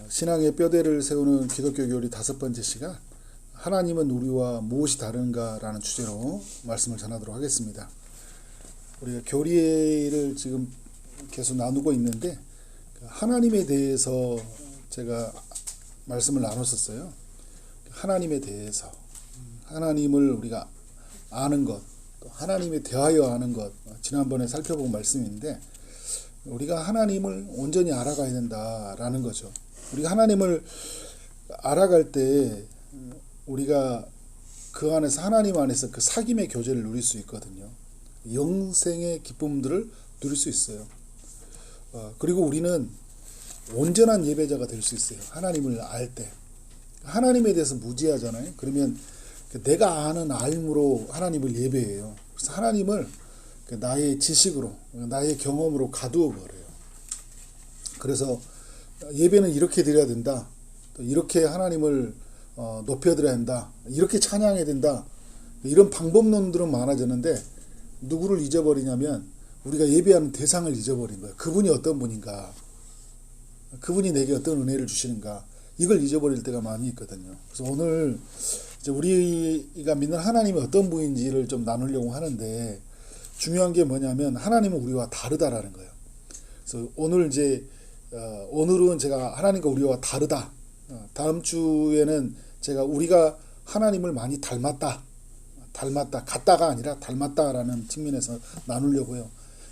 신앙의 뼈대를 세우는 기독교 교리 5번째 시간, 하나님은 우리와 무엇이 다른가 라는 주제로 말씀을 전하도록 하겠습니다. 우리가 교리를 지금 계속 나누고 있는데 하나님에 대해서 제가 말씀을 나눴었어요. 하나님에 대해서, 하나님을 우리가 아는 것, 또 하나님에 대하여 아는 것, 지난번에 살펴본 말씀인데 우리가 하나님을 온전히 알아가야 된다라는 거죠. 우리가 하나님을 알아갈 때 우리가 그 안에서, 하나님 안에서 그 사귐의 교제를 누릴 수 있거든요. 영생의 기쁨들을 누릴 수 있어요. 그리고 우리는 온전한 예배자가 될 수 있어요. 하나님을 알 때. 하나님에 대해서 무지하잖아요. 그러면 내가 아는 알므로 하나님을 예배해요. 그래서 하나님을 나의 지식으로, 나의 경험으로 가두어 버려요. 그래서 예배는 이렇게 드려야 된다. 또 이렇게 하나님을 높여드려야 한다. 이렇게 찬양해야 된다. 이런 방법론들은 많아졌는데 누구를 잊어버리냐면 우리가 예배하는 대상을 잊어버린 거예요. 그분이 어떤 분인가, 그분이 내게 어떤 은혜를 주시는가, 이걸 잊어버릴 때가 많이 있거든요. 그래서 오늘 이제 우리가 믿는 하나님이 어떤 분인지를 좀 나누려고 하는데, 중요한 게 뭐냐면 하나님은 우리와 다르다라는 거예요. 그래서 오늘은 제가 하나님과 우리와 다르다. 다음 주에는 제가 우리가 하나님을 많이 닮았다, 같다가 아니라 닮았다라는 측면에서 나누려고 해요.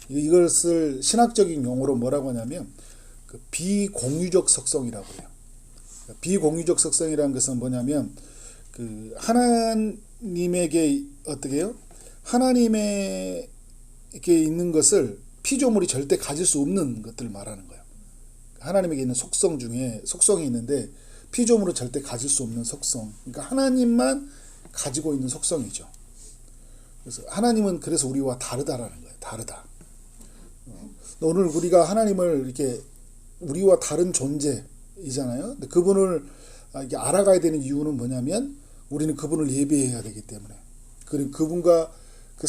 이것을 신학적인 용어로 뭐라고 하냐면 그 비공유적 속성이라고 해요. 비공유적 속성이라는 것은 뭐냐면 그 하나님에게 어떻게 해요? 하나님에게 있는 것을 피조물이 절대 가질 수 없는 것들을 말하는 거예요. 하나님에게 있는 속성 중에 속성이 있는데 피조물은 절대 가질 수 없는 속성. 그러니까 하나님만 가지고 있는 속성이죠. 그래서 하나님은 그래서 우리와 다르다라는 거예요. 다르다. 오늘 우리가 하나님을 이렇게 우리와 다른 존재이잖아요. 근데 그분을 이렇게 알아가야 되는 이유는 뭐냐면 우리는 그분을 예배해야 되기 때문에, 그리고 그분과 그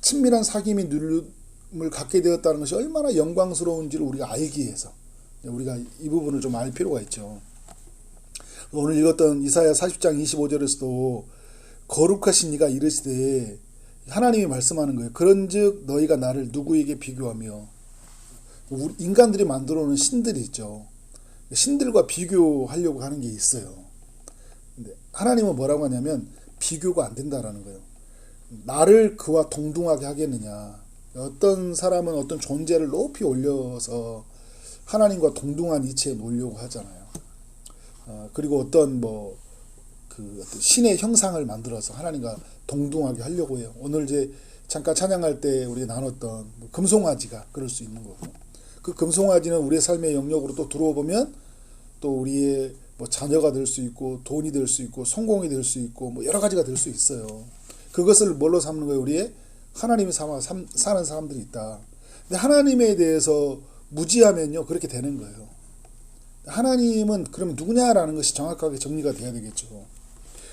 친밀한 사귐의 누림을 갖게 되었다는 것이 얼마나 영광스러운지를 우리가 알기 위해서 우리가 이 부분을 좀 알 필요가 있죠. 오늘 읽었던 이사야 40장 25절에서도 거룩하신 이가 이르시되, 하나님이 말씀하는 거예요. 그런즉 너희가 나를 누구에게 비교하며, 인간들이 만들어 놓은 신들이 있죠. 신들과 비교하려고 하는 게 있어요. 근데 하나님은 뭐라고 하냐면 비교가 안 된다라는 거예요. 나를 그와 동등하게 하겠느냐. 어떤 사람은 어떤 존재를 높이 올려서 하나님과 동등한 이치에 놓으려고 하잖아요. 그리고 어떤 어떤 신의 형상을 만들어서 하나님과 동등하게 하려고 해요. 오늘 이제 잠깐 찬양할 때 우리 나눴던 금송아지가 그럴 수 있는 거고, 그 금송아지는 우리의 삶의 영역으로 또 들어와 보면 또 우리의 자녀가 될 수 있고, 돈이 될 수 있고, 성공이 될 수 있고, 여러 가지가 될 수 있어요. 그것을 뭘로 삼는 거예요? 우리의 하나님이 사는 사람들이 있다. 근데 하나님에 대해서 무지하면요, 그렇게 되는 거예요. 하나님은 그러면 누구냐라는 것이 정확하게 정리가 돼야 되겠죠.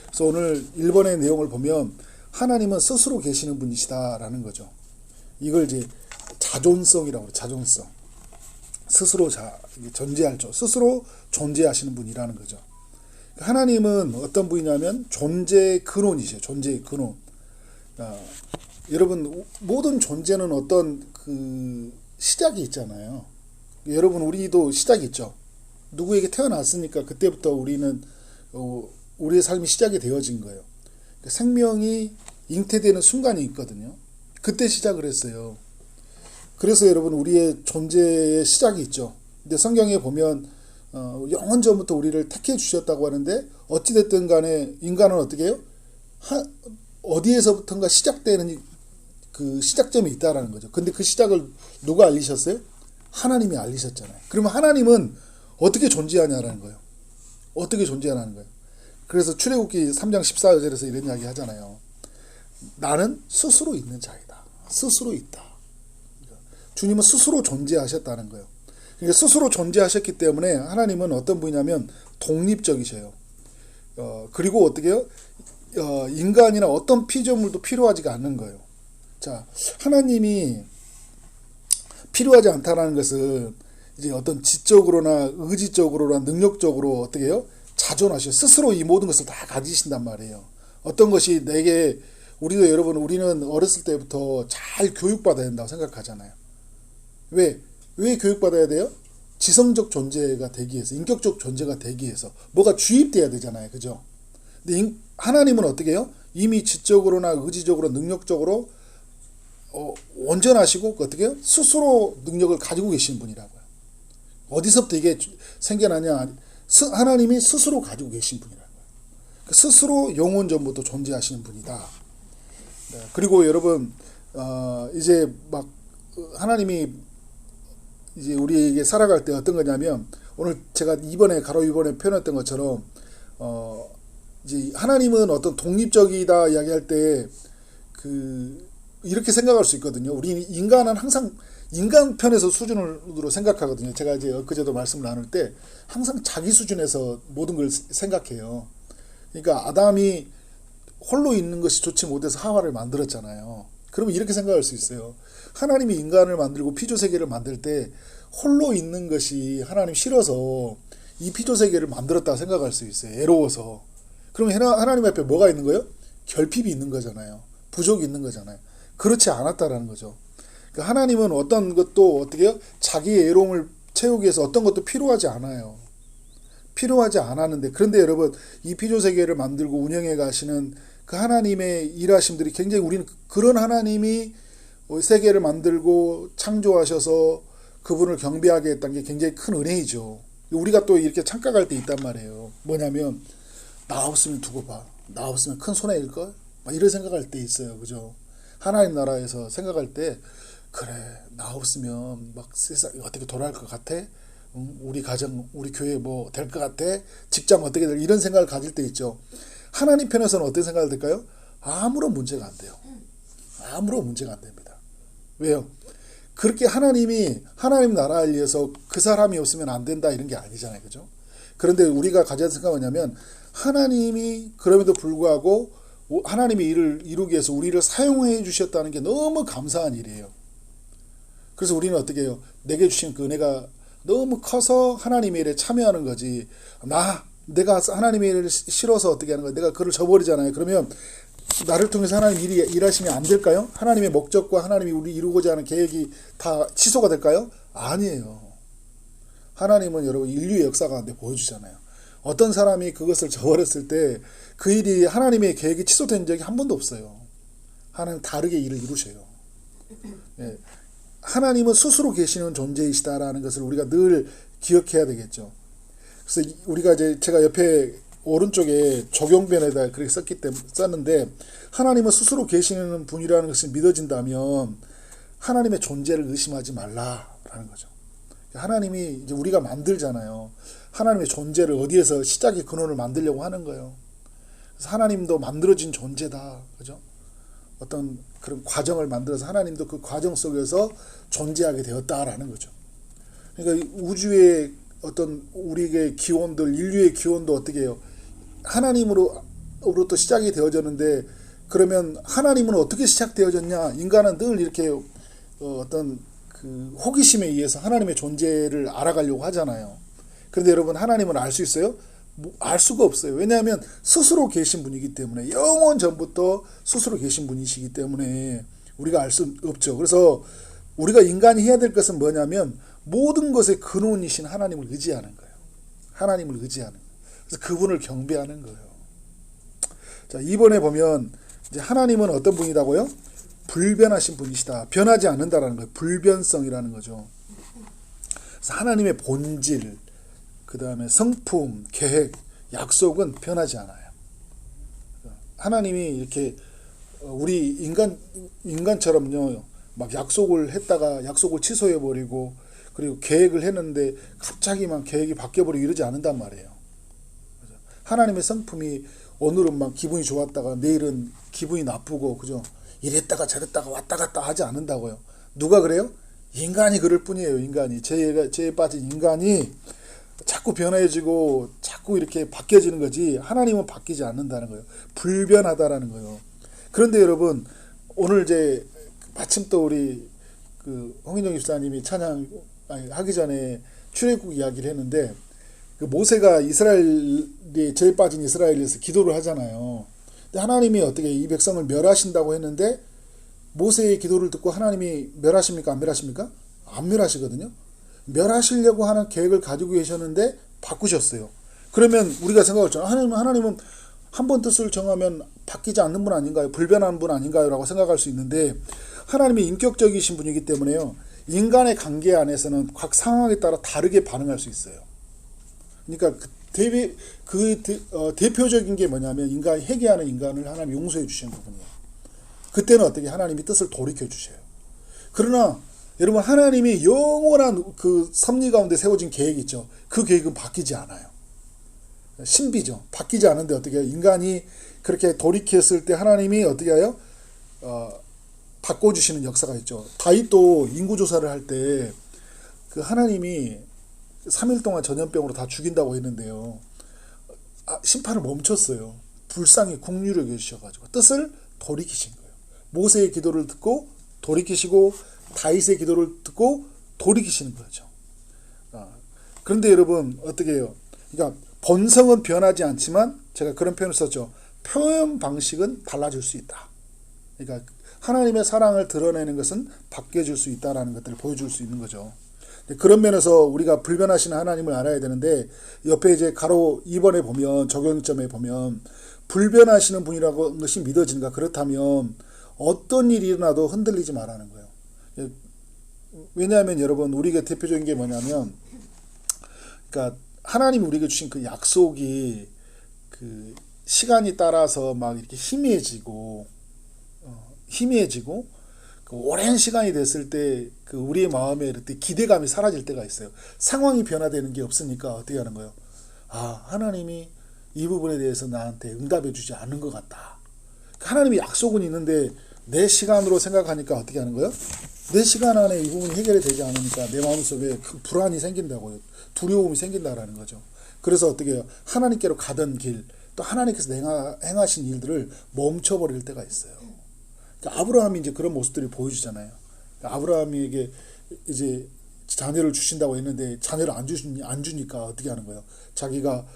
그래서 오늘 1번의 내용을 보면 하나님은 스스로 계시는 분이시다라는 거죠. 이걸 이제 자존성이라고 해요. 자존성. 스스로 존재할죠. 스스로 존재하시는 분이라는 거죠. 하나님은 어떤 분이냐면 존재의 근원이죠. 존재의 근원. 여러분, 모든 존재는 어떤 그 시작이 있잖아요. 여러분, 우리도 시작이 있죠. 누구에게 태어났으니까 그때부터 우리는 우리의 삶이 시작이 되어진 거예요. 생명이 잉태되는 순간이 있거든요. 그때 시작을 했어요. 그래서 여러분, 우리의 존재의 시작이 있죠. 근데 성경에 보면 영원 전부터 우리를 택해 주셨다고 하는데, 어찌됐든 간에 인간은 어떻게 해요? 어디에서부턴가 시작되는 그 시작점이 있다라는 거죠. 근데 그 시작을 누가 알리셨어요? 하나님이 알리셨잖아요. 그러면 하나님은 어떻게 존재하냐라는 거예요. 어떻게 존재하냐는 거예요. 그래서 출애굽기 3장 14절에서 이런 이야기 하잖아요. 나는 스스로 있는 자이다. 스스로 있다. 주님은 스스로 존재하셨다는 거예요. 그러니까 스스로 존재하셨기 때문에 하나님은 어떤 분이냐면 독립적이셔요. 그리고 어떻게 해요? 인간이나 어떤 피조물도 필요하지가 않는 거예요. 자, 하나님이 필요하지 않다라는 것은 이제 어떤 지적으로나 의지적으로나 능력적으로 어떻게 해요? 자존하셔. 스스로 이 모든 것을 다 가지신단 말이에요. 어떤 것이 내게 우리도 여러분 우리는 어렸을 때부터 잘 교육받아야 된다고 생각하잖아요. 왜 교육받아야 돼요? 지성적 존재가 되기 위해서, 인격적 존재가 되기 위해서 뭐가 주입돼야 되잖아요. 그죠? 근데 하나님은 어떻게 해요? 이미 지적으로나 의지적으로 능력적으로 온전하시고 어떻게 해요? 스스로 능력을 가지고 계신 분이라고요. 어디서부터 이게 생겨나냐? 하나님이 스스로 가지고 계신 분이라고요. 스스로 영원 전부터 존재하시는 분이다. 네, 그리고 여러분 이제 막 하나님이 이제 우리에게 살아갈 때 어떤 거냐면 오늘 제가 가로 2번에 표현했던 것처럼 이제 하나님은 어떤 독립적이다 이야기할 때 이렇게 생각할 수 있거든요. 우리 인간은 항상 인간 편에서 수준으로 생각하거든요. 제가 이제 엊그제도 말씀을 나눌 때 항상 자기 수준에서 모든 걸 생각해요. 그러니까 아담이 홀로 있는 것이 좋지 못해서 하와를 만들었잖아요. 그러면 이렇게 생각할 수 있어요. 하나님이 인간을 만들고 피조세계를 만들 때 홀로 있는 것이 하나님 싫어서 이 피조세계를 만들었다고 생각할 수 있어요. 애로워서. 그러면 하나님 앞에 뭐가 있는 거예요? 결핍이 있는 거잖아요. 부족이 있는 거잖아요. 그렇지 않았다라는 거죠. 그러니까 하나님은 어떤 것도 어떻게 해요? 자기의 애로움을 채우기 위해서 어떤 것도 필요하지 않아요. 필요하지 않았는데, 그런데 여러분 이 피조세계를 만들고 운영해 가시는 그 하나님의 일하심들이 굉장히, 우리는 그런 하나님이 세계를 만들고 창조하셔서 그분을 경배하게 했다는 게 굉장히 큰 은혜이죠. 우리가 또 이렇게 착각할 때 있단 말이에요. 뭐냐면 나 없으면 두고 봐, 나 없으면 큰 손해일걸, 막 이런 생각할 때 있어요. 그죠? 하나님 나라에서 생각할 때 그래, 나 없으면 막 세상이 어떻게 돌아갈 것 같아? 우리 가정, 우리 교회 뭐 될 것 같아? 직장 어떻게 될, 이런 생각을 가질 때 있죠. 하나님 편에서는 어떤 생각을 들까요? 아무런 문제가 안 돼요. 아무런 문제가 안 됩니다. 왜요? 그렇게 하나님 나라를 위해서 그 사람이 없으면 안 된다 이런 게 아니잖아요. 그죠? 그런데 우리가 가져야 될 생각은 뭐냐면 하나님이 그럼에도 불구하고 하나님의 일을 이루기 위해서 우리를 사용해 주셨다는 게 너무 감사한 일이에요. 그래서 우리는 어떻게 해요? 내게 주신 그 은혜가 너무 커서 하나님의 일에 참여하는 거지. 내가 하나님의 일을 싫어서 어떻게 하는 거야? 내가 그를 저버리잖아요. 그러면 나를 통해서 하나님 일이 일하시면 안 될까요? 하나님의 목적과 하나님이 우리 이루고자 하는 계획이 다 취소가 될까요? 아니에요. 하나님은 여러분 인류의 역사 가운데 보여주잖아요. 어떤 사람이 그것을 저버렸을 때 그 일이 하나님의 계획이 취소된 적이 한 번도 없어요. 하나님 다르게 일을 이루셔요. 예. 하나님은 스스로 계시는 존재이시다라는 것을 우리가 늘 기억해야 되겠죠. 그래서 우리가 이제 제가 옆에 오른쪽에 적용변에다 그렇게 썼는데, 하나님은 스스로 계시는 분이라는 것이 믿어진다면 하나님의 존재를 의심하지 말라라는 거죠. 하나님이 이제 우리가 만들잖아요. 하나님의 존재를 어디에서 시작의 근원을 만들려고 하는 거예요. 그래서 하나님도 만들어진 존재다. 그죠? 어떤 그런 과정을 만들어서 하나님도 그 과정 속에서 존재하게 되었다라는 거죠. 그러니까 우주의 어떤 우리의 기원들, 인류의 기원도 어떻게 해요? 하나님으로부터 시작이 되어졌는데, 그러면 하나님은 어떻게 시작되어졌냐? 인간은 늘 이렇게 어떤 그 호기심에 의해서 하나님의 존재를 알아가려고 하잖아요. 그런데 여러분, 하나님은 알 수 있어요? 알 수가 없어요. 왜냐하면 스스로 계신 분이기 때문에, 영원 전부터 스스로 계신 분이시기 때문에 우리가 알 수 없죠. 그래서 우리가 인간이 해야 될 것은 뭐냐면 모든 것의 근원이신 하나님을 의지하는 거예요. 하나님을 의지하는 거예요. 그래서 그분을 경배하는 거예요. 자, 이번에 보면 이제 하나님은 어떤 분이라고요? 불변하신 분이시다. 변하지 않는다라는 거예요. 불변성이라는 거죠. 그래서 하나님의 본질, 그 다음에 성품, 계획, 약속은 변하지 않아요. 하나님이 이렇게 우리 인간처럼요, 막 약속을 했다가 약속을 취소해버리고, 그리고 계획을 했는데 갑자기 막 계획이 바뀌어버리고 이러지 않는단 말이에요. 하나님의 성품이 오늘은 막 기분이 좋았다가 내일은 기분이 나쁘고, 그죠? 이랬다가 저랬다가 왔다 갔다 하지 않는다고요. 누가 그래요? 인간이 그럴 뿐이에요. 인간이. 죄에 빠진 인간이 자꾸 변해지고 자꾸 이렇게 바뀌어지는 거지, 하나님은 바뀌지 않는다는 거예요. 불변하다라는 거예요. 그런데 여러분, 오늘 이제 마침 또 우리 그 홍인정 집사님이 찬양 하기 전에 출애굽 이야기를 했는데 그 모세가 이스라엘이 죄에 빠진 이스라엘에서 기도를 하잖아요. 근데 하나님이 어떻게 이 백성을 멸하신다고 했는데 모세의 기도를 듣고 하나님이 멸하십니까? 안 멸하십니까? 안 멸하시거든요. 멸하시려고 하는 계획을 가지고 계셨는데 바꾸셨어요. 그러면 우리가 생각했죠. 하나님은 한 번 뜻을 정하면 바뀌지 않는 분 아닌가요? 불변한 분 아닌가요? 라고 생각할 수 있는데 하나님이 인격적이신 분이기 때문에요. 인간의 관계 안에서는 각 상황에 따라 다르게 반응할 수 있어요. 그러니까 대표적인 게 뭐냐면 회개하는 인간을 하나님이 용서해 주시는 부분이에요. 그때는 어떻게 하나님이 뜻을 돌이켜 주셔요. 그러나 여러분 하나님이 영원한 그 섭리 가운데 세워진 계획이 있죠. 그 계획은 바뀌지 않아요. 신비죠. 바뀌지 않은데 어떻게 해요? 인간이 그렇게 돌이켰을 때 하나님이 어떻게 해요? 바꿔주시는 역사가 있죠. 다윗도 인구조사를 할 때 그 하나님이 3일 동안 전염병으로 다 죽인다고 했는데요. 심판을 멈췄어요. 불쌍히 국률을 여겨주셔가지고 뜻을 돌이키신 거예요. 모세의 기도를 듣고 돌이키시고 다윗의 기도를 듣고 돌이키시는 거죠. 그런데 여러분 어떻게 해요? 그러니까 본성은 변하지 않지만 제가 그런 표현을 썼죠. 표현 방식은 달라질 수 있다. 그러니까 하나님의 사랑을 드러내는 것은 바뀌어질 수 있다라는 것들을 보여줄 수 있는 거죠. 그런 면에서 우리가 불변하시는 하나님을 알아야 되는데 옆에 이제 가로 2번에 보면 적용점에 보면 불변하시는 분이라고 것이 믿어진가? 그렇다면 어떤 일이 일어나도 흔들리지 말라는 거예요. 왜냐하면 여러분 우리가 대표적인 게 뭐냐면 그러니까 하나님이 우리에게 주신 그 약속이 그 시간이 따라서 막 이렇게 희미해지고 그 오랜 시간이 됐을 때 그 우리의 마음에 이렇게 기대감이 사라질 때가 있어요. 상황이 변화되는 게 없으니까 어떻게 하는 거예요? 하나님이 이 부분에 대해서 나한테 응답해 주지 않는 것 같다. 하나님이 약속은 있는데 내 시간으로 생각하니까 어떻게 하는 거예요? 내 시간 안에 이 부분이 해결이 되지 않으니까 내 마음속에 큰 불안이 생긴다고요. 두려움이 생긴다라는 거죠. 그래서 어떻게 해요? 하나님께로 가던 길, 또 하나님께서 행하신 일들을 멈춰버릴 때가 있어요. 그러니까 아브라함이 이제 그런 모습들을 보여주잖아요. 아브라함에게 이제 자녀를 주신다고 했는데 자녀를 안 주니까 어떻게 하는 거예요? 자기가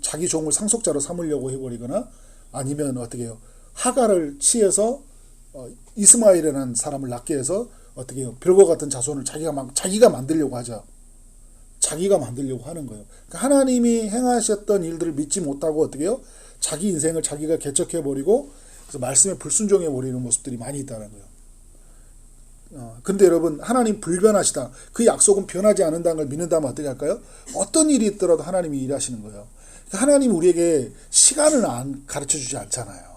자기 종을 상속자로 삼으려고 해버리거나 아니면 어떻게 해요? 하갈을 취해서 이스마엘이라는 사람을 낳게 해서 어떻게 해요? 별과 같은 자손을 자기가 만들려고 하죠. 자기가 만들려고 하는 거예요. 그러니까 하나님이 행하셨던 일들을 믿지 못하고 어떻게 해요? 자기 인생을 자기가 개척해버리고 그래서 말씀에 불순종해버리는 모습들이 많이 있다는 거예요. 근데 여러분 하나님 불변하시다. 그 약속은 변하지 않는다는 걸 믿는다면 어떻게 할까요? 어떤 일이 있더라도 하나님이 일하시는 거예요. 하나님 우리에게 시간을 안 가르쳐주지 않잖아요.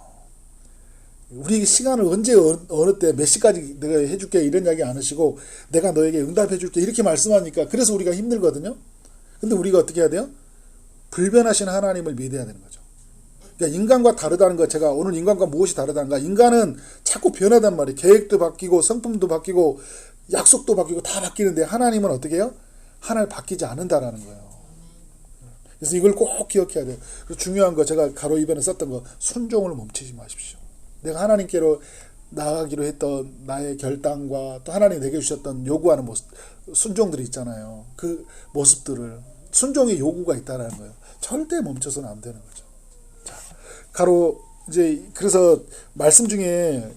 우리에게 시간을 언제 어느 때 몇 시까지 내가 해줄게 이런 이야기 안 하시고 내가 너에게 응답해줄게 이렇게 말씀하니까 그래서 우리가 힘들거든요. 근데 우리가 어떻게 해야 돼요? 불변하신 하나님을 믿어야 되는 거죠. 그러니까 인간과 다르다는 거 제가 오늘 인간과 무엇이 다르다는가? 인간은 자꾸 변하단 말이에요. 계획도 바뀌고 성품도 바뀌고 약속도 바뀌고 다 바뀌는데 하나님은 어떻게 해요? 하나님 바뀌지 않는다라는 거예요. 그래서 이걸 꼭 기억해야 돼요. 그리고 중요한 거 제가 가로 2번에 썼던 거 순종을 멈추지 마십시오. 내가 하나님께로 나아가기로 했던 나의 결단과 또 하나님이 내게 주셨던 요구하는 모습, 순종들이 있잖아요. 그 모습들을 순종의 요구가 있다는 거예요. 절대 멈춰서는 안 되는 거죠. 자, 그래서 말씀 중에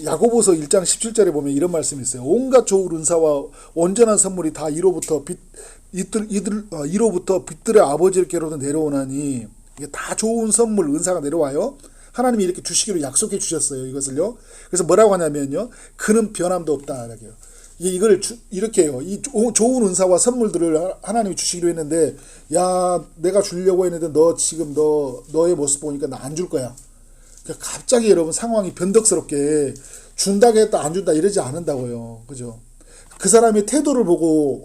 야고보서 1장 17절에 보면 이런 말씀이 있어요. 온갖 좋은 은사와 온전한 선물이 다 이로부터 빛들의 아버지께로도 내려오나니 이게 다 좋은 선물 은사가 내려와요. 하나님이 이렇게 주시기로 약속해 주셨어요. 이것을요. 그래서 뭐라고 하냐면요. 그는 변함도 없다. 이걸 이렇게 해요. 이 좋은 은사와 선물들을 하나님이 주시기로 했는데 내가 주려고 했는데 너 지금 너의 모습 보니까 나 안 줄 거야. 그러니까 갑자기 여러분 상황이 변덕스럽게 준다고 했다 안 준다 이러지 않는다고요. 그죠? 그 사람의 태도를 보고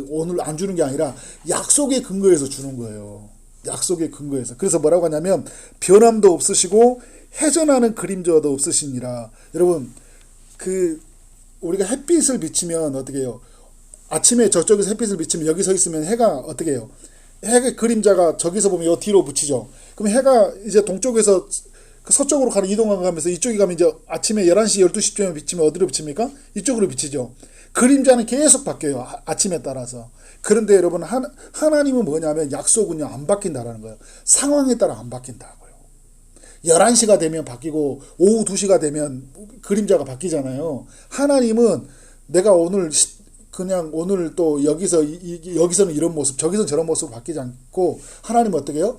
오늘 안 주는 게 아니라 약속에 근거해서 주는 거예요. 약속에 근거해서. 그래서 뭐라고 하냐면 변함도 없으시고 회전하는 그림자도 없으시니라. 여러분 우리가 햇빛을 비치면 어떻게 해요? 아침에 저쪽에서 햇빛을 비치면 여기 서 있으면 해가 어떻게 해요? 해의 그림자가 저기서 보면 요 뒤로 붙이죠. 그럼 해가 이제 동쪽에서 서쪽으로 이동하면서 이쪽에 가면 이제 아침에 11시, 12시쯤에 비치면 어디로 비칩니까? 이쪽으로 비치죠. 그림자는 계속 바뀌어요. 아침에 따라서. 그런데 여러분, 하나님은 뭐냐면 약속은요, 안 바뀐다라는 거예요. 상황에 따라 안 바뀐다고요. 11시가 되면 바뀌고 오후 2시가 되면 그림자가 바뀌잖아요. 하나님은 내가 오늘 그냥 오늘 또 여기서는 이런 모습, 저기서는 저런 모습으로 바뀌지 않고, 하나님은 어떻게 해요?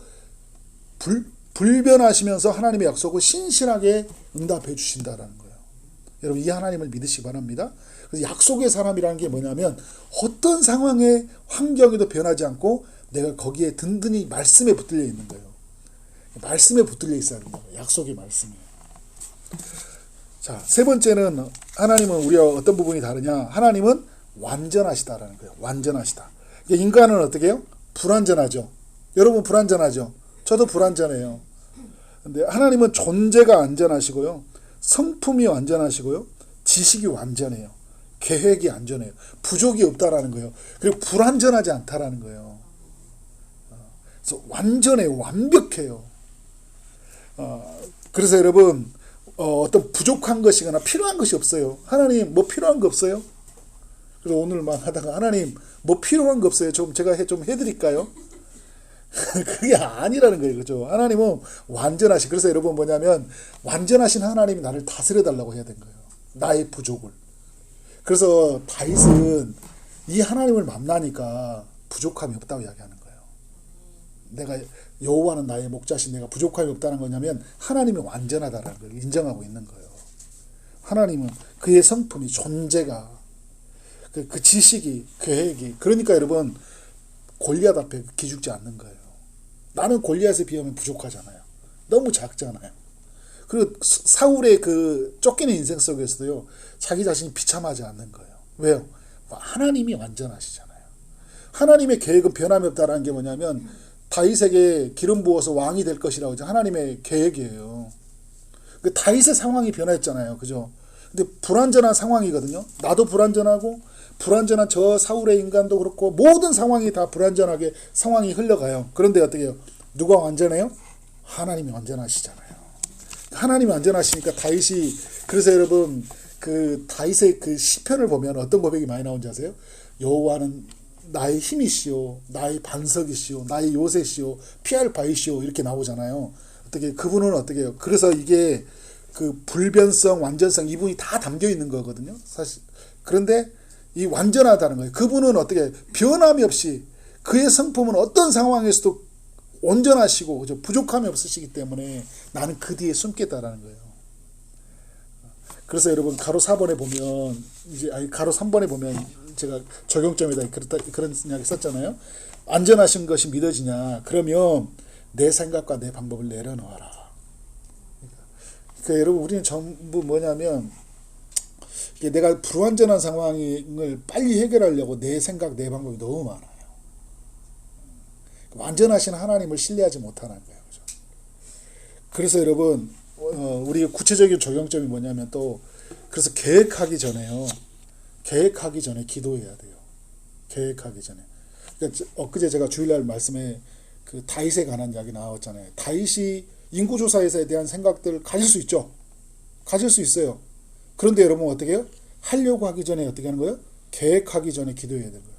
불변하시면서 하나님의 약속을 신실하게 응답해 주신다라는 거예요. 여러분, 이 하나님을 믿으시기 바랍니다. 그래서 약속의 사람이라는 게 뭐냐면 어떤 상황의 환경에도 변하지 않고 내가 거기에 든든히 말씀에 붙들려 있는 거예요. 말씀에 붙들려 있어야 된다. 약속의 말씀이에요. 자, 세 번째는 하나님은 우리와 어떤 부분이 다르냐? 하나님은 완전하시다라는 거예요. 완전하시다. 인간은 어떻게 해요? 불완전하죠. 여러분 불완전하죠. 저도 불완전해요. 근데 하나님은 존재가 완전하시고요. 성품이 완전하시고요. 지식이 완전해요. 계획이 완전해요. 부족이 없다라는 거예요. 그리고 불완전하지 않다라는 거예요. 그래서 완전해요. 완벽해요. 그래서 여러분, 어떤 부족한 것이거나 필요한 것이 없어요. 하나님 뭐 필요한 거 없어요? 그래서 오늘 막 하다가 하나님 뭐 필요한 거 없어요? 제가 좀 해드릴까요? 그게 아니라는 거예요. 그죠? 하나님은 완전하시. 그래서 여러분 뭐냐면 완전하신 하나님이 나를 다스려 달라고 해야 된 거예요. 나의 부족을. 그래서 다윗은 이 하나님을 만나니까 부족함이 없다고 이야기하는 거예요. 내가 여호와는 나의 목자신, 내가 부족함이 없다는 거냐면 하나님이 완전하다는 걸 인정하고 있는 거예요. 하나님은 그의 성품이, 존재가, 그 지식이, 계획이. 그러니까 여러분 골리앗 앞에 기죽지 않는 거예요. 나는 골리앗에 비하면 부족하잖아요. 너무 작잖아요. 그리고 사울의 그 쫓기는 인생 속에서도요, 자기 자신이 비참하지 않는 거예요. 왜요? 하나님이 완전하시잖아요. 하나님의 계획은 변함이 없다라는 게 뭐냐면 다윗에게 기름 부어서 왕이 될 것이라고 하죠. 하나님의 계획이에요. 그 다윗의 상황이 변했잖아요. 그죠? 근데 불완전한 상황이거든요. 나도 불완전하고 불완전한 저 사울의 인간도 그렇고 모든 상황이 다 불완전하게 상황이 흘러가요. 그런데 어떻게 해요? 누가 완전해요? 하나님이 완전하시잖아요. 하나님이 완전하시니까 다윗이, 그래서 여러분 그 다윗의 그 시편을 보면 어떤 고백이 많이 나오는지 아세요? 여호와는 나의 힘이시오, 나의 반석이시오, 나의 요새시오, 피할 바위시오, 이렇게 나오잖아요. 어떻게 그분은 어떻게 해요? 그래서 이게 그 불변성, 완전성, 이분이 다 담겨 있는 거거든요. 사실. 그런데 이 완전하다는 거예요. 그분은 어떻게 변함이 없이 그의 성품은 어떤 상황에서도 온전하시고, 그죠? 부족함이 없으시기 때문에 나는 그 뒤에 숨겠다라는 거예요. 그래서 여러분 가로 4번에 보면 가로 3번에 보면 제가 적용점에다 그런 이야기 썼잖아요. 안전하신 것이 믿어지냐? 그러면 내 생각과 내 방법을 내려놓아라. 그러니까 여러분 우리는 전부 뭐냐면 내가 불완전한 상황을 빨리 해결하려고 내 생각, 내 방법이 너무 많아요. 완전하신 하나님을 신뢰하지 못하는 거예요. 그죠? 그래서 여러분 우리 구체적인 적용점이 뭐냐면 또 그래서 계획하기 전에 기도해야 돼요. 계획하기 전에. 그러니까 엊그제 제가 주일날 말씀에 그 다윗에 관한 이야기 나왔잖아요. 다윗이 인구조사에 대한 생각들을 가질 수 있죠. 가질 수 있어요. 그런데 여러분 어떻게 해요? 하려고 하기 전에 어떻게 하는 거예요? 계획하기 전에 기도해야 되는 거예요.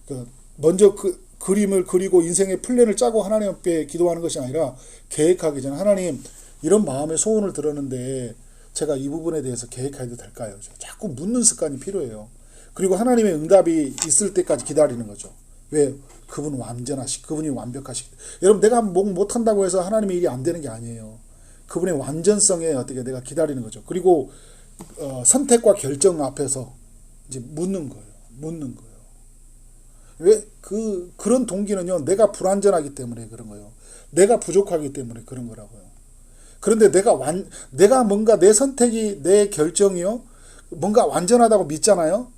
그러니까 먼저 그림을 그리고 인생의 플랜을 짜고 하나님 앞에 기도하는 것이 아니라 계획하기 전에 하나님 이런 마음의 소원을 들었는데 제가 이 부분에 대해서 계획해도 될까요? 자꾸 묻는 습관이 필요해요. 그리고 하나님의 응답이 있을 때까지 기다리는 거죠. 왜? 그분은 그분이 완벽하시기. 여러분 내가 못한다고 해서 하나님의 일이 안 되는 게 아니에요. 그분의 완전성에 어떻게 내가 기다리는 거죠. 그리고 선택과 결정 앞에서 이제 묻는 거예요. 왜? 그런 동기는요, 내가 불완전하기 때문에 그런 거예요. 내가 부족하기 때문에 그런 거라고요. 그런데 내가 뭔가 내 선택이, 내 결정이요, 뭔가 완전하다고 믿잖아요?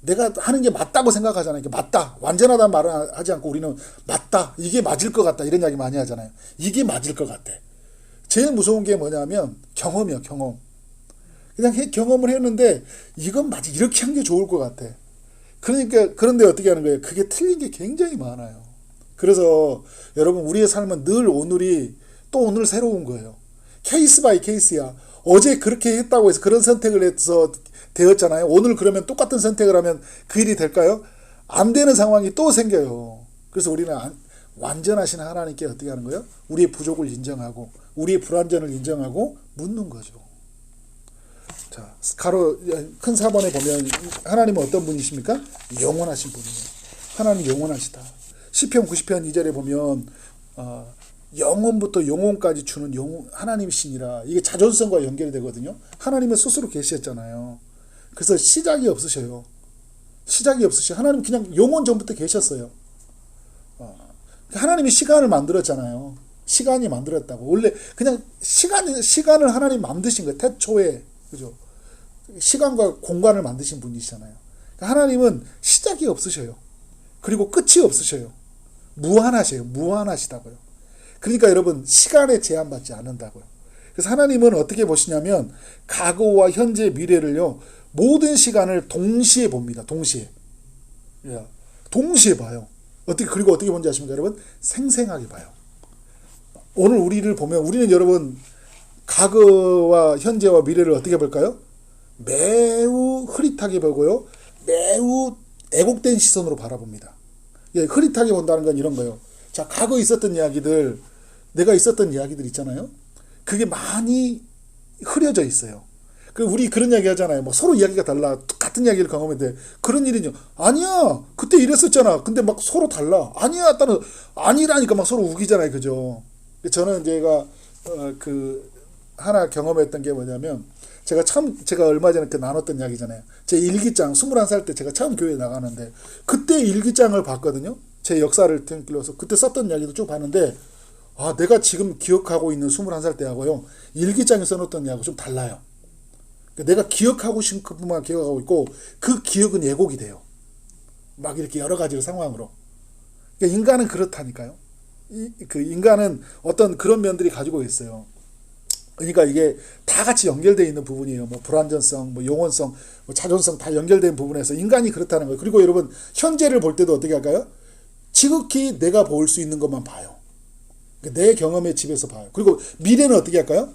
내가 하는 게 맞다고 생각하잖아요. 이게 맞다. 완전하다는 말을 하지 않고 우리는 맞다. 이게 맞을 것 같다. 이런 이야기 많이 하잖아요. 이게 맞을 것 같아. 제일 무서운 게 뭐냐면 경험이요, 경험. 그냥 경험을 했는데 이건 맞지. 이렇게 한 게 좋을 것 같아. 그런데 어떻게 하는 거예요? 그게 틀린 게 굉장히 많아요. 그래서 여러분 우리의 삶은 늘 오늘이 또 오늘 새로운 거예요. 케이스 바이 케이스야. 어제 그렇게 했다고 해서 그런 선택을 해서 되었잖아요. 오늘 그러면 똑같은 선택을 하면 그 일이 될까요? 안 되는 상황이 또 생겨요. 그래서 우리는 완전하신 하나님께 어떻게 하는 거예요? 우리의 부족을 인정하고 우리의 불완전을 인정하고 묻는 거죠. 자, 큰 4번에 보면 하나님은 어떤 분이십니까? 영원하신 분이에요. 하나님 영원하시다. 시편 90편 2절에 보면 영원부터 영원까지 주는 하나님이시니라. 이게 자존성과 연결이 되거든요. 하나님은 스스로 계셨잖아요. 그래서 시작이 없으셔요. 시작이 없으셔요. 하나님 그냥 영원 전부터 계셨어요. 하나님이 시간을 만들었잖아요. 시간이 만들었다고. 원래 그냥 시간을 하나님 만드신 거예요. 태초에. 그죠? 시간과 공간을 만드신 분이시잖아요. 하나님은 시작이 없으셔요. 그리고 끝이 없으셔요. 무한하셔요. 무한하시다고요. 그러니까 여러분 시간에 제한받지 않는다고요. 그래서 하나님은 어떻게 보시냐면 과거와 현재 미래를요. 모든 시간을 동시에 봅니다. 동시에. 동시에 봐요. 그리고 어떻게 본지 아십니까 여러분? 생생하게 봐요. 오늘 우리를 보면 우리는 여러분 과거와 현재와 미래를 어떻게 볼까요? 매우 흐릿하게 보고요. 매우 애곡된 시선으로 바라봅니다. 흐릿하게 본다는 건 이런 거예요. 자, 과거에 있었던 이야기들, 내가 있었던 이야기들 있잖아요. 그게 많이 흐려져 있어요. 우리 그런 이야기 하잖아요. 뭐 서로 이야기가 달라. 같은 이야기를 경험했는데 그런 일이죠. 아니야. 그때 이랬었잖아. 근데 막 서로 달라. 아니야. 아니라니까 막 서로 우기잖아요. 그죠? 저는 제가 하나 경험했던 게 뭐냐면 제가 얼마 전에 나눴던 이야기잖아요. 제 일기장 21살 때 제가 처음 교회에 나가는데 그때 일기장을 봤거든요. 제 역사를 통틀어서 그때 썼던 이야기도 쭉 봤는데 내가 지금 기억하고 있는 21살 때하고요. 일기장에 써놓던 이야기하고 좀 달라요. 내가 기억하고 싶은 것만 기억하고 있고 그 기억은 예곡이 돼요. 막 이렇게 여러 가지 상황으로. 그러니까 인간은 그렇다니까요. 인간은 어떤 그런 면들이 가지고 있어요. 그러니까 이게 다 같이 연결되어 있는 부분이에요. 뭐 불완전성, 뭐 영혼성, 뭐 자존성 다 연결된 부분에서 인간이 그렇다는 거예요. 그리고 여러분 현재를 볼 때도 어떻게 할까요? 지극히 내가 볼 수 있는 것만 봐요. 내 경험의 집에서 봐요. 그리고 미래는 어떻게 할까요?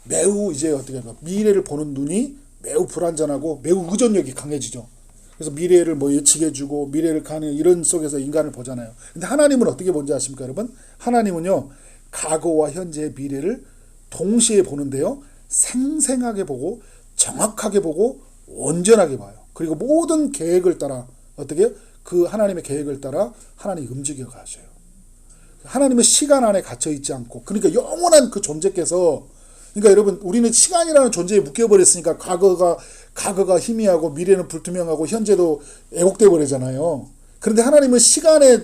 매우 이제 어떻게 할까요? 미래를 보는 눈이 매우 불완전하고 매우 의존력이 강해지죠. 그래서 미래를 뭐 예측해주고 미래를 가는 이런 속에서 인간을 보잖아요. 근데 하나님은 어떻게 본지 아십니까, 여러분? 하나님은요 과거와 현재의 미래를 동시에 보는데요. 생생하게 보고 정확하게 보고 온전하게 봐요. 그리고 모든 계획을 따라 어떻게 그 하나님의 계획을 따라 하나님이 움직여 가셔요. 하나님은 시간 안에 갇혀 있지 않고 그러니까 영원한 그 존재께서 그러니까 여러분 우리는 시간이라는 존재에 묶여버렸으니까 과거가 희미하고 미래는 불투명하고 현재도 애곡돼 버리잖아요. 그런데 하나님은 시간에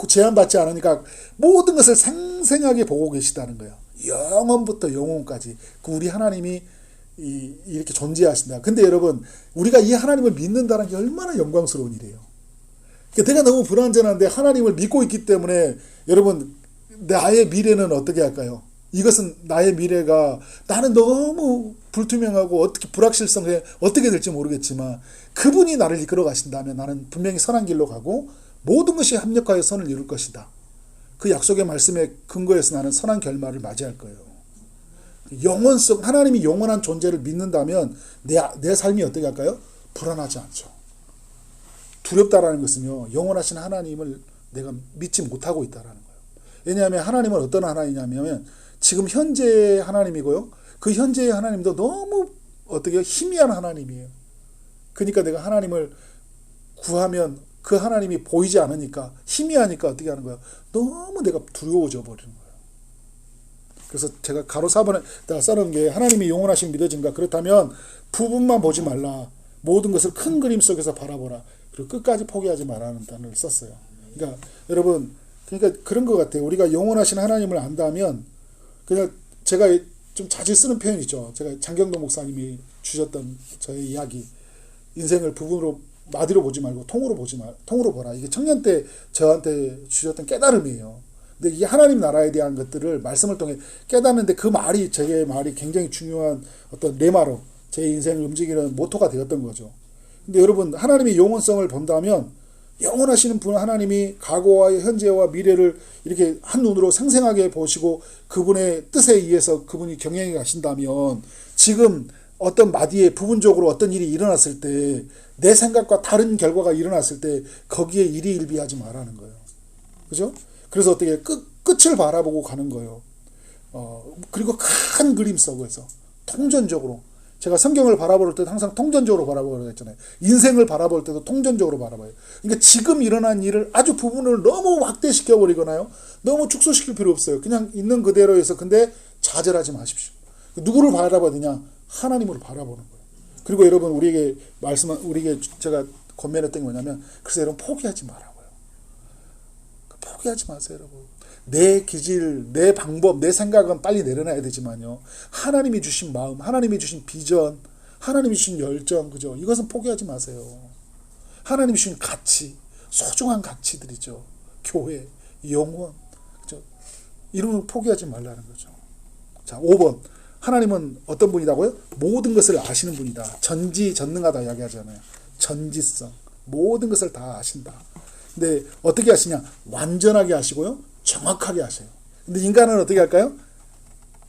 제한받지 않으니까 모든 것을 생생하게 보고 계시다는 거예요. 영원부터 영원까지 우리 하나님이 이렇게 존재하신다. 근데 여러분 우리가 이 하나님을 믿는다는 게 얼마나 영광스러운 일이에요. 그러니까 내가 너무 불완전한데 하나님을 믿고 있기 때문에 여러분 나의 미래는 어떻게 할까요? 이것은 나의 미래가 나는 너무 불투명하고 어떻게 불확실성에 어떻게 될지 모르겠지만 그분이 나를 이끌어 가신다면 나는 분명히 선한 길로 가고 모든 것이 합력하여 선을 이룰 것이다. 그 약속의 말씀에 근거해서 나는 선한 결말을 맞이할 거예요. 영원성, 하나님이 영원한 존재를 믿는다면 내 삶이 어떻게 할까요? 불안하지 않죠. 두렵다라는 것은요, 영원하신 하나님을 내가 믿지 못하고 있다라는 거예요. 왜냐하면 하나님은 어떤 하나님이냐면 지금 현재의 하나님이고요. 그 현재의 하나님도 너무 어떻게 희미한 하나님이에요. 그러니까 내가 하나님을 구하면 그 하나님이 보이지 않으니까 희미하니까 어떻게 하는 거예요? 너무 내가 두려워져 버리는 거예요. 그래서 제가 가로 4번에 써놓은 게 하나님이 영원하신 믿어진가? 그렇다면 부분만 보지 말라. 모든 것을 큰 그림 속에서 바라보라. 그리고 끝까지 포기하지 말라는 단어를 썼어요. 그러니까 여러분 그러니까 그런 것 같아요. 우리가 영원하신 하나님을 안다면 그냥 제가 좀 자주 쓰는 표현이죠. 제가 장경동 목사님이 주셨던 저의 이야기 인생을 부분으로 마디로 보지 말고 통으로 보라. 이게 청년 때 저한테 주셨던 깨달음이에요. 근데 이게 하나님 나라에 대한 것들을 말씀을 통해 깨닫는데 그 말이 제 말이 굉장히 중요한 어떤 레마로 제 인생을 움직이는 모토가 되었던 거죠. 근데 여러분 하나님의 영원성을 본다면 영원하시는 분 하나님이 과거와 현재와 미래를 이렇게 한눈으로 생생하게 보시고 그분의 뜻에 의해서 그분이 경영해 가신다면 지금 어떤 마디에 부분적으로 어떤 일이 일어났을 때 내 생각과 다른 결과가 일어났을 때 거기에 일희일비하지 말라는 거예요. 그죠? 그래서 어떻게 끝을 바라보고 가는 거예요. 그리고 큰 그림 속에서 통전적으로 제가 성경을 바라볼 때도 항상 통전적으로 바라보라고 했잖아요. 인생을 바라볼 때도 통전적으로 바라봐요. 그러니까 지금 일어난 일을 아주 부분을 너무 확대시켜 버리거나요. 너무 축소시킬 필요 없어요. 그냥 있는 그대로에서 근데 좌절하지 마십시오. 누구를 바라봐야 되냐? 하나님을 바라보는 거예요. 그리고 여러분 우리에게 제가 권면했던 게 뭐냐면 그래서 여러분 포기하지 말라고요. 포기하지 마세요, 여러분. 내 기질, 내 방법, 내 생각은 빨리 내려놔야 되지만요. 하나님이 주신 마음, 하나님이 주신 비전, 하나님이 주신 열정, 그죠? 이것은 포기하지 마세요. 하나님이 주신 가치, 소중한 가치들이죠. 교회, 영혼, 그죠? 이런 걸 포기하지 말라는 거죠. 자, 5번. 하나님은 어떤 분이라고요? 모든 것을 아시는 분이다. 전지전능하다 이야기하잖아요. 전지성. 모든 것을 다 아신다. 근데 어떻게 하시냐? 완전하게 하시고요. 정확하게 하셔요. 근데 인간은 어떻게 할까요?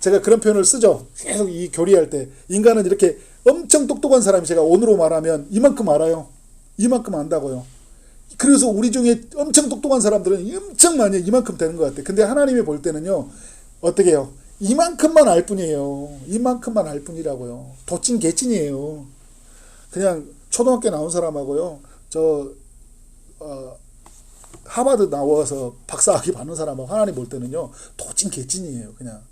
제가 그런 표현을 쓰죠. 계속 이 교리할 때. 인간은 이렇게 엄청 똑똑한 사람이 제가 오늘로 말하면 이만큼 알아요. 이만큼 안다고요. 그래서 우리 중에 엄청 똑똑한 사람들은 엄청 많이 이만큼 되는 것 같아요. 근데 하나님이 볼 때는요. 어떻게 해요? 이만큼만 알 뿐이에요. 이만큼만 알 뿐이라고요. 도찐 개찐이에요. 그냥 초등학교 나온 사람하고요. 하버드 나와서 박사학위 받는 사람하고 하나님 볼 때는요. 도찐 개찐이에요. 그냥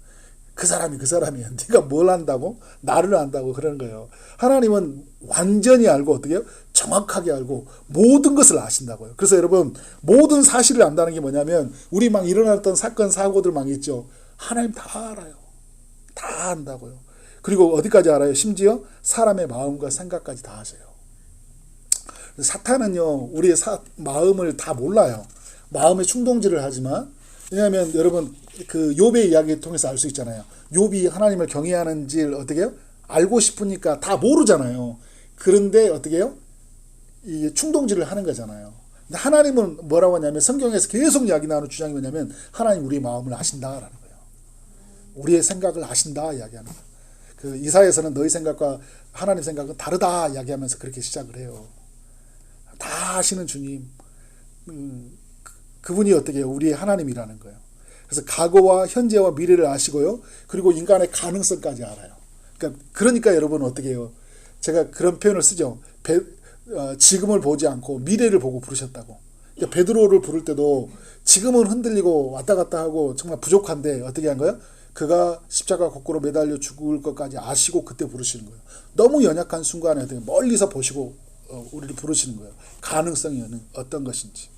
그 사람이에요. 네가 뭘 안다고? 나를 안다고 그러는 거예요. 하나님은 완전히 알고 어떻게 해요? 정확하게 알고 모든 것을 아신다고요. 그래서 여러분 모든 사실을 안다는 게 뭐냐면 우리 막 일어났던 사건 사고들 막 있죠. 하나님 다 알아요. 다 안다고요. 그리고 어디까지 알아요? 심지어 사람의 마음과 생각까지 다 아세요. 사탄은요, 우리의 마음을 다 몰라요. 마음의 충동질을 하지만, 왜냐하면 여러분, 그 욥의 이야기를 통해서 알 수 있잖아요. 욥이 하나님을 경외하는지를 어떻게 해요? 알고 싶으니까 다 모르잖아요. 그런데 어떻게 해요? 이 충동질을 하는 거잖아요. 근데 하나님은 뭐라고 하냐면, 성경에서 계속 이야기 나오는 주장이 뭐냐면, 하나님 우리의 마음을 아신다라는 거예요. 우리의 생각을 아신다 이야기하는 거예요. 그 이사야에서는 너희 생각과 하나님 생각은 다르다 이야기하면서 그렇게 시작을 해요. 다 아시는 주님, 그분이 어떻게 해요? 우리의 하나님이라는 거예요. 그래서 과거와 현재와 미래를 아시고요. 그리고 인간의 가능성까지 알아요. 그러니까 여러분 어떻게 해요? 제가 그런 표현을 쓰죠. 지금을 보지 않고 미래를 보고 부르셨다고. 그러니까 베드로를 부를 때도 지금은 흔들리고 왔다 갔다 하고 정말 부족한데 어떻게 한 거예요? 그가 십자가 거꾸로 매달려 죽을 것까지 아시고 그때 부르시는 거예요. 너무 연약한 순간에 어떻게 멀리서 보시고 우리를 부르시는 거예요. 가능성이 어떤 것인지.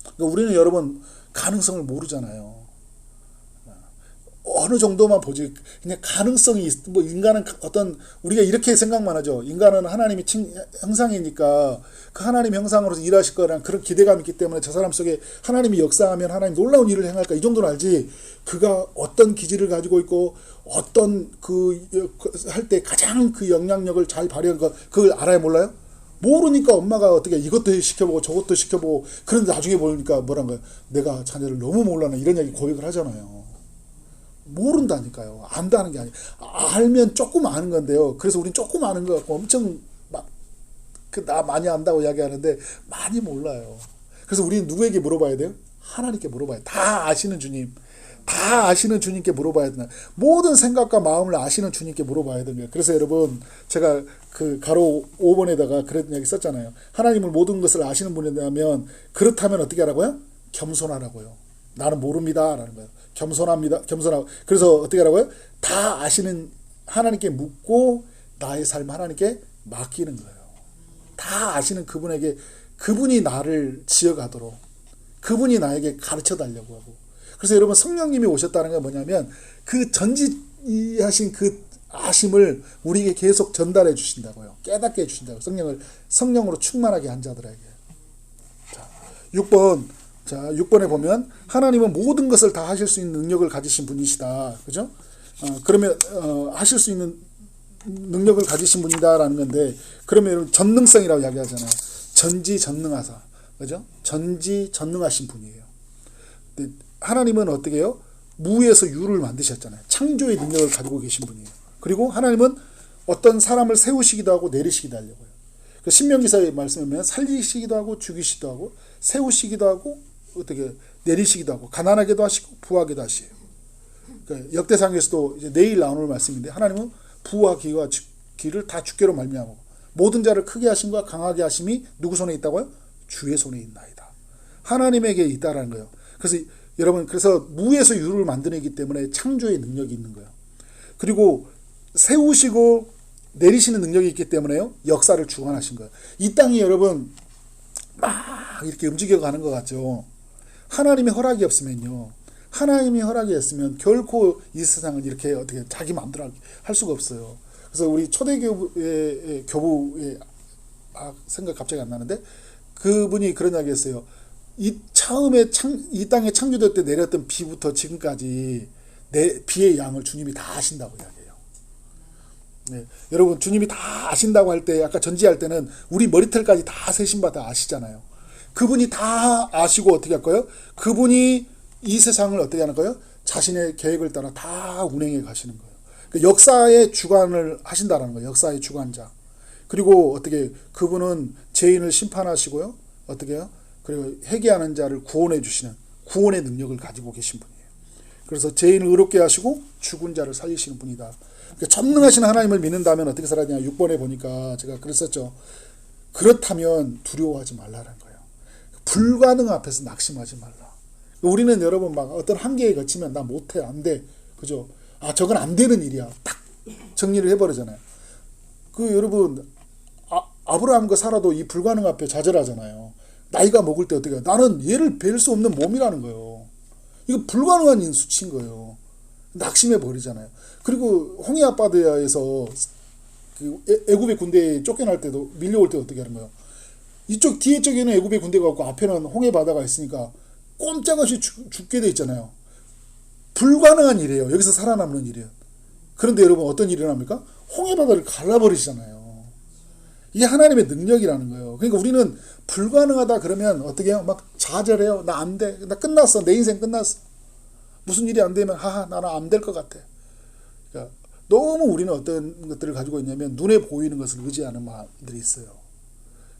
그러니까 우리는 여러분 가능성을 모르잖아요. 어느 정도만 보지. 그냥 가능성이 뭐 인간은 어떤 우리가 이렇게 생각만 하죠. 인간은 하나님이 형상이니까 그 하나님 형상으로서 일하실 거라는 그런 기대감이 있기 때문에 저 사람 속에 하나님이 역사하면 하나님 놀라운 일을 행할까 이 정도는 알지. 그가 어떤 기질을 가지고 있고 어떤 할 때 가장 그 영향력을 잘 발휘한 것 그걸 알아야 몰라요? 모르니까 엄마가 어떻게 이것도 시켜보고 저것도 시켜보고 그런데 나중에 보니까 뭐란 거예요? 내가 자녀를 너무 몰라나 이런 얘기 고백을 하잖아요. 모른다니까요. 안다는 게 아니에요. 알면 조금 아는 건데요. 그래서 우린 조금 아는 것 같고 엄청 나 많이 안다고 이야기하는데 많이 몰라요. 그래서 우리는 누구에게 물어봐야 돼요? 하나님께 물어봐야 돼요. 다 아시는 주님. 다 아시는 주님께 물어봐야 되나. 모든 생각과 마음을 아시는 주님께 물어봐야 되는 거예요. 그래서 여러분 제가 그 가로 5번에다가 그런 얘기 썼잖아요. 하나님을 모든 것을 아시는 분이라면 그렇다면 어떻게 하라고요? 겸손하라고요. 나는 모릅니다 라는 거예요. 겸손합니다. 겸손하고. 그래서 어떻게 하라고요? 다 아시는 하나님께 묻고 나의 삶 하나님께 맡기는 거예요. 다 아시는 그분에게 그분이 나를 지어가도록 그분이 나에게 가르쳐 달라고 하고. 그래서 여러분 성령님이 오셨다는 게 뭐냐면 그 전지하신 그 아심을 우리에게 계속 전달해 주신다고요. 깨닫게 해 주신다고요. 성령으로 충만하게 한 자들에게. 자, 6번. 자, 6번에 보면 하나님은 모든 것을 다 하실 수 있는 능력을 가지신 분이시다. 그죠? 그러면 하실 수 있는 능력을 가지신 분이다라는 건데 그러면 전능성이라고 이야기하잖아요. 전지전능하사. 그죠? 전지전능하신 분이에요. 근데 하나님은 어떻게 해요? 무에서 유를 만드셨잖아요. 창조의 능력을 가지고 계신 분이에요. 그리고 하나님은 어떤 사람을 세우시기도 하고 내리시기도 하려고요. 그 신명기사의 말씀에 보면 살리시기도 하고 죽이시기도 하고 세우시기도 하고 어떻게 내리시기도 하고 가난하게도 하시고 부하게도 하시요. 그러니까 역대상에서도 이제 내일 나오는 말씀인데 하나님은 부와 기를 다 주께로 말미암고 모든 자를 크게 하심과 강하게 하심이 누구 손에 있다고요? 주의 손에 있나이다. 하나님에게 있다라는 거예요. 그래서 여러분 그래서 무에서 유를 만드내기 때문에 창조의 능력이 있는 거예요. 그리고 세우시고 내리시는 능력이 있기 때문에요. 역사를 주관하신 거예요. 이 땅이 여러분 막 이렇게 움직여가는 것 같죠. 하나님의 허락이 없으면요. 하나님의 허락이 없으면 결코 이 세상을 이렇게 어떻게 자기 마음대로 할 수가 없어요. 그래서 우리 초대교부의 생각 갑자기 안 나는데 그분이 그런 이야기 했어요. 이 땅에 창조될 때 내렸던 비부터 지금까지 비의 양을 주님이 다 아신다고 이야기해요. 네. 여러분 주님이 다 아신다고 할 때 아까 전지할 때는 우리 머리털까지 다 세신 바 다 아시잖아요. 그분이 다 아시고 어떻게 할 거예요? 그분이 이 세상을 어떻게 하는 거예요? 자신의 계획을 따라 다 운행해 가시는 거예요. 그 역사의 주관을 하신다라는 거예요. 역사의 주관자. 그리고 어떻게 그분은 죄인을 심판하시고요. 어떻게 해요? 그리고 회개하는 자를 구원해 주시는 구원의 능력을 가지고 계신 분이에요. 그래서 죄인을 의롭게 하시고 죽은 자를 살리시는 분이다. 그러니까 전능하신 하나님을 믿는다면 어떻게 살아야 되냐. 6번에 보니까 제가 그랬었죠. 그렇다면 두려워하지 말라는 거예요. 불가능 앞에서 낙심하지 말라. 우리는 여러분 막 어떤 한계에 거치면 나 못해, 안 돼. 그죠? 아, 저건 안 되는 일이야. 딱 정리를 해버리잖아요. 그 여러분 아브라함과 사라도 이 불가능 앞에 좌절하잖아요. 나이가 먹을 때 어떻게 해요? 나는 얘를 뵐 수 없는 몸이라는 거예요. 이거 불가능한 수치인 거예요. 낙심해 버리잖아요. 그리고 홍해 앞바다에서 그 애굽의 군대에 쫓겨날 때도 밀려올 때 어떻게 하는 거예요? 이쪽 뒤에 쪽에는 애굽의 군대가 없고 앞에는 홍해 바다가 있으니까 꼼짝없이 죽게 돼 있잖아요. 불가능한 일이에요. 여기서 살아남는 일이에요. 그런데 여러분 어떤 일이 일어납니까? 홍해 바다를 갈라버리시잖아요. 이게 하나님의 능력이라는 거예요. 그러니까 우리는 불가능하다 그러면 어떻게 해요? 막 좌절해요. 나 안 돼. 나 끝났어. 내 인생 끝났어. 무슨 일이 안 되면 하하 나는 안 될 것 같아. 그러니까 너무 우리는 어떤 것들을 가지고 있냐면 눈에 보이는 것을 의지하는 마음들이 있어요.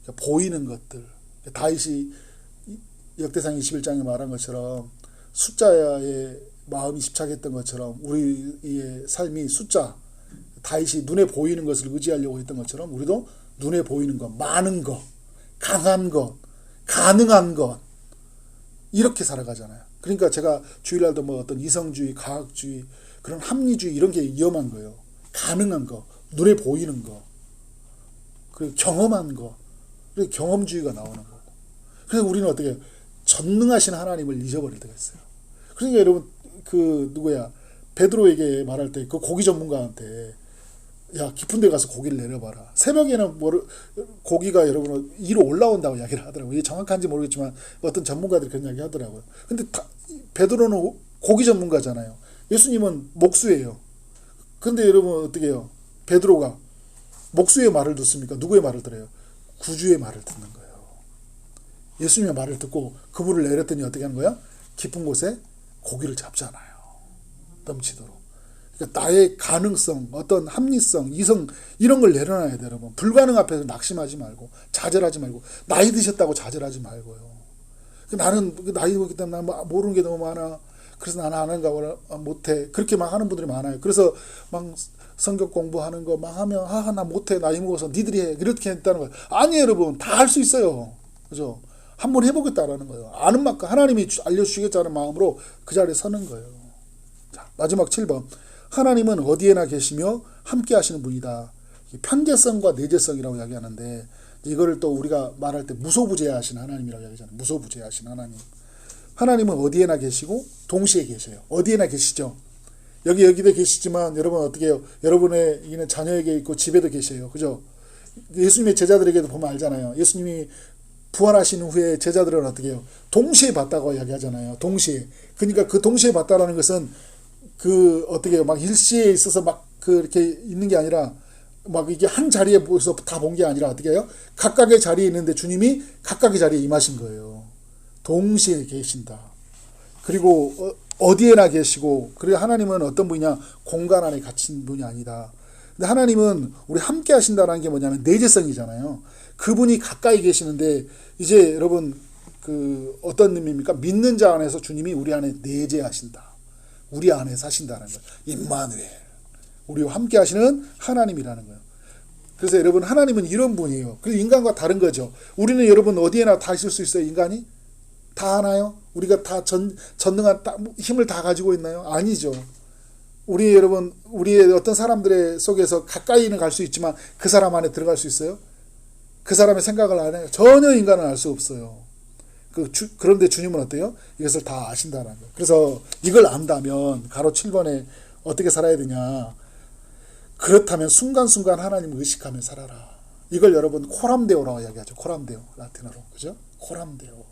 그러니까 보이는 것들. 다윗이 역대상 21장에 말한 것처럼 숫자에 마음이 집착했던 것처럼 우리의 삶이 숫자, 다윗이 눈에 보이는 것을 의지하려고 했던 것처럼 우리도 눈에 보이는 것, 많은 것, 강한 것, 가능한 것 이렇게 살아가잖아요. 그러니까 제가 주일날도 뭐 어떤 이성주의, 과학주의, 그런 합리주의 이런 게 위험한 거예요. 가능한 거, 눈에 보이는 거, 그리고 경험한 거, 그리고 경험주의가 나오는 거고. 그래서 우리는 어떻게 해요? 전능하신 하나님을 잊어버릴 때가 있어요. 그러니까 여러분 그 누구야 베드로에게 말할 때 그 고기 전문가한테 야 깊은 데 가서 고기를 내려봐라. 새벽에는 고기가 여러분 위로 올라온다고 이야기를 하더라고요. 이게 정확한지 모르겠지만 어떤 전문가들이 그런 이야기 하더라고요. 근데 베드로는 고기 전문가잖아요. 예수님은 목수예요. 근데 여러분 어떻게 해요? 베드로가 목수의 말을 듣습니까? 누구의 말을 들어요? 구주의 말을 듣는 거예요. 예수님의 말을 듣고 그물을 내렸더니 어떻게 하는 거야? 깊은 곳에 고기를 잡잖아요. 넘치도록. 그러니까 나의 가능성, 어떤 합리성, 이성 이런 걸 내려놔야 돼요. 여러분. 불가능 앞에서 낙심하지 말고 좌절하지 말고 나이 드셨다고 좌절하지 말고요. 나는 나이 들기 때문에 난 모르는 게 너무 많아. 그래서 나는 안 하는가 못해. 그렇게 막 하는 분들이 많아요. 그래서 막 성경 공부하는 거 막 하면 나 못해. 나이 먹어서 니들이 해. 이렇게 했다는 거예요. 아니에요 여러분. 다 할 수 있어요. 그죠? 한번 해보겠다라는 거예요. 아는 만큼 하나님이 알려주시겠다는 마음으로 그 자리에 서는 거예요. 자, 마지막 7번. 하나님은 어디에나 계시며 함께 하시는 분이다. 편재성과 내재성이라고 이야기하는데 이거를 또 우리가 말할 때 무소부재하신 하나님이라고 이야기하잖아요. 무소부재하신 하나님. 하나님은 어디에나 계시고 동시에 계셔요. 어디에나 계시죠. 여기도 계시지만 여러분 어떻게 해요? 여러분의 이는 자녀에게 있고 집에도 계셔요. 그죠? 예수님의 제자들에게도 보면 알잖아요. 예수님이 부활하신 후에 제자들은 어떻게 해요? 동시에 봤다고 이야기하잖아요. 동시에. 그러니까 그 동시에 봤다라는 것은 그 어떻게 해요? 막 일시에 있어서 막 그렇게 있는 게 아니라 막 이게 한 자리에 모여서 다 본 게 아니라 어떻게 해요? 각각의 자리에 있는데 주님이 각각의 자리에 임하신 거예요. 동시에 계신다. 그리고 어디에나 계시고 그리고 하나님은 어떤 분이냐? 공간 안에 갇힌 분이 아니다. 근데 하나님은 우리 함께 하신다는 게 뭐냐면 내재성이잖아요. 그분이 가까이 계시는데 이제 여러분 그 어떤 의미입니까? 믿는 자 안에서 주님이 우리 안에 내재하신다. 우리 안에 사신다는 거예요. 임마누엘. 우리와 함께 하시는 하나님이라는 거예요. 그래서 여러분 하나님은 이런 분이에요. 그래서 인간과 다른 거죠. 우리는 여러분 어디에나 다 있을 수 있어요. 인간이? 다 하나요? 우리가 다 전능한 힘을 다 가지고 있나요? 아니죠. 우리 여러분 우리의 어떤 사람들의 속에서 가까이는 갈 수 있지만 그 사람 안에 들어갈 수 있어요? 그 사람의 생각을 안 해요. 전혀 인간은 알 수 없어요. 그런데 주님은 어때요? 이것을 다 아신다는 거예요. 그래서 이걸 안다면 가로 7번에 어떻게 살아야 되냐. 그렇다면 순간순간 하나님을 의식하며 살아라. 이걸 여러분 코람데오라고 이야기하죠. 코람데오 라틴어로. 그죠? 코람데오.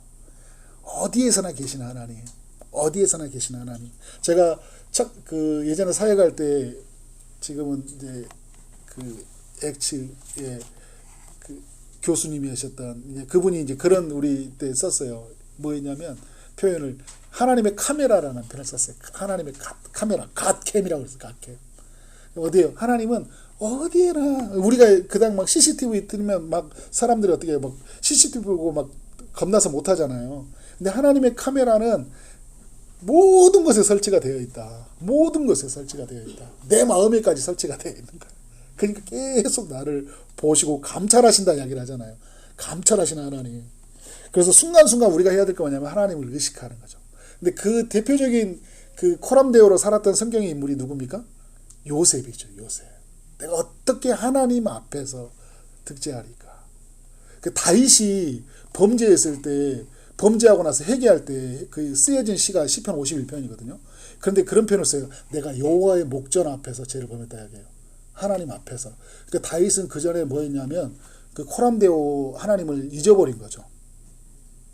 어디에서나 계시는 하나님. 어디에서나 계시는 하나님. 제가 예전에 사회 갈 때 지금은 이제 그 엑츠의 교수님이 하셨던 그분이 이제 그런 우리 때 썼어요. 뭐였냐면 표현을 하나님의 카메라라는 표현을 썼어요. 하나님의 카메라, 갓캠이라고 그랬어요. 갓캠. 어디에요? 하나님은 어디에나 우리가 그당 막 CCTV 틀면 막 사람들이 어떻게 막 CCTV 보고 막 겁나서 못 하잖아요. 근데 하나님의 카메라는 모든 것에 설치가 되어 있다. 모든 것에 설치가 되어 있다. 내 마음에까지 설치가 되어 있는 거야. 그러니까 계속 나를 보시고 감찰하신다 이야기를 하잖아요. 감찰하시는 하나님. 그래서 순간순간 우리가 해야 될 거 뭐냐면 하나님을 의식하는 거죠. 근데 그 대표적인 그 코람데오로 살았던 성경의 인물이 누굽니까? 요셉이죠. 요셉. 내가 어떻게 하나님 앞에서 득제하리까. 그 다윗이 범죄했을 때 범죄하고 나서 회개할 때 그 쓰여진 시가 시편 51편이거든요. 그런데 그런 표현을 써요. 내가 여호와의 목전 앞에서 죄를 범했다 이야기해요. 하나님 앞에서. 그러니까 다윗은 그 전에 뭐였냐면 그 코람데오 하나님을 잊어버린 거죠.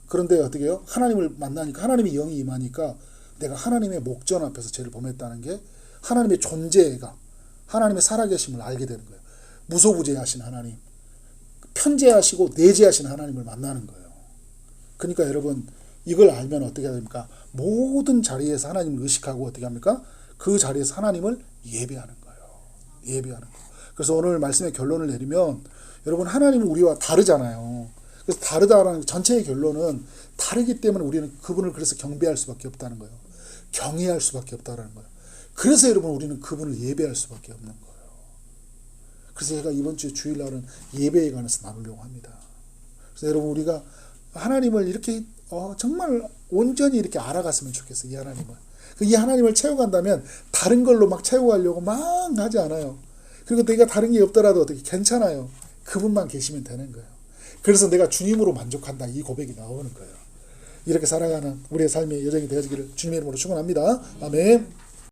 그런데 어떻게 해요? 하나님을 만나니까 하나님의 영이 임하니까 내가 하나님의 목전 앞에서 죄를 범했다는 게 하나님의 존재가 하나님의 살아계심을 알게 되는 거예요. 무소부재하신 하나님, 편재하시고 내재하신 하나님을 만나는 거예요. 그러니까 여러분 이걸 알면 어떻게 해야 됩니까? 모든 자리에서 하나님을 의식하고 어떻게 합니까? 그 자리에서 하나님을 예배하는 거예요. 예배하는 거. 그래서 오늘 말씀의 결론을 내리면 여러분 하나님은 우리와 다르잖아요. 그래서 다르다라는 전체의 결론은 다르기 때문에 우리는 그분을 그래서 경배할 수밖에 없다는 거예요. 경외할 수밖에 없다는 거예요. 그래서 여러분 우리는 그분을 예배할 수밖에 없는 거예요. 그래서 제가 이번 주 주일날은 예배에 관해서 나누려고 합니다. 그래서 여러분 우리가 하나님을 이렇게 정말 온전히 이렇게 알아갔으면 좋겠어요. 이 하나님을. 이 하나님을 채워간다면 다른 걸로 막 채워가려고 막 하지 않아요. 그리고 내가 다른 게 없더라도 어떻게 괜찮아요. 그분만 계시면 되는 거예요. 그래서 내가 주님으로 만족한다. 이 고백이 나오는 거예요. 이렇게 살아가는 우리의 삶의 여정이 되어지기를 주님의 이름으로 축원합니다. 아멘.